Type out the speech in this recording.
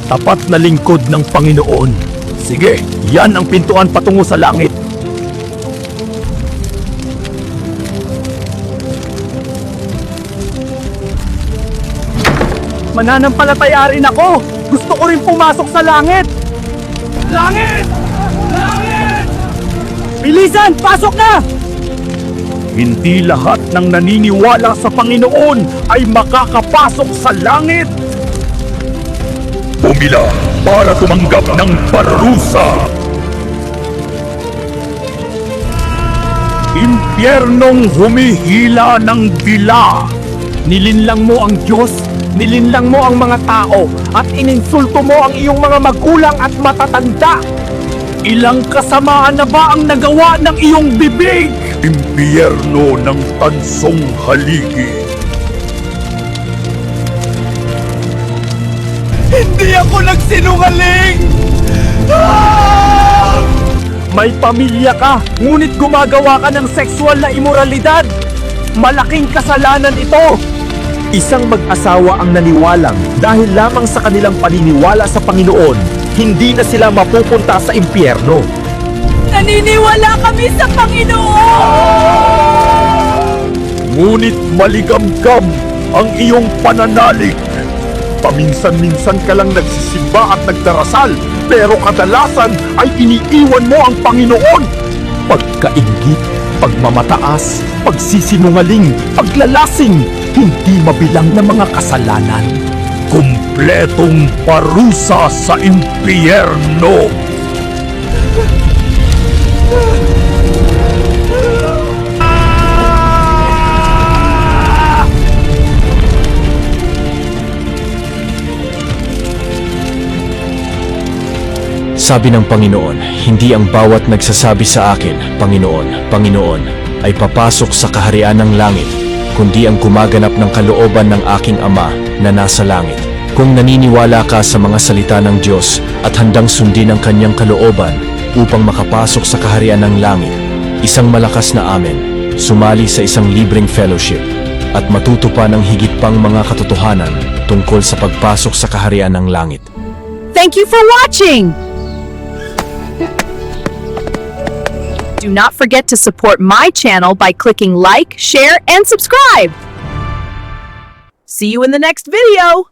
tapat na lingkod ng Panginoon. Sige, yan ang pintuan patungo sa langit. Mananampalataya rin ako. Gusto ko rin pumasok sa langit. Langit! Langit! Bilisan! Pasok na! Hindi lahat ng naniniwala sa Panginoon ay makakapasok sa langit. Pumila para tumanggap ng parusa. Impyernong humihila ng dila. Nilinlang mo ang Diyos, nilinlang mo ang mga tao, at ininsulto mo ang iyong mga magulang at matatanda. Ilang kasamaan na ba ang nagawa ng iyong bibig? Impyerno ng tansong haligi. Hindi ako nagsinungaling! Ah! May pamilya ka, ngunit gumagawa ka ng sexual na imoralidad. Malaking kasalanan ito. Isang mag-asawa ang naniwalang dahil lamang sa kanilang paniniwala sa Panginoon, hindi na sila mapupunta sa impyerno. Naniniwala kami sa Panginoon! Ngunit maligamgam ang iyong pananalig. Paminsan-minsan ka lang nagsisimba at nagdarasal, pero kadalasan ay iniiwan mo ang Panginoon. Pagkaingit, pagmamataas, pagsisinungaling, paglalasing, hindi mabilang na mga kasalanan. Kumpletong parusa sa impyerno. Sabi ng Panginoon, hindi ang bawat nagsasabi sa akin, Panginoon, Panginoon, ay papasok sa kaharian ng langit, kundi ang gumaganap ng kalooban ng aking Ama na nasa langit. Kung naniniwala ka sa mga salita ng Diyos at handang sundin ang kanyang kalooban upang makapasok sa kaharian ng langit, isang malakas na amen, sumali sa isang libreng fellowship, at matuto pa ng higit pang mga katotohanan tungkol sa pagpasok sa kaharian ng langit. Thank you for watching! Do not forget to support my channel by clicking like, share, and subscribe! See you in the next video!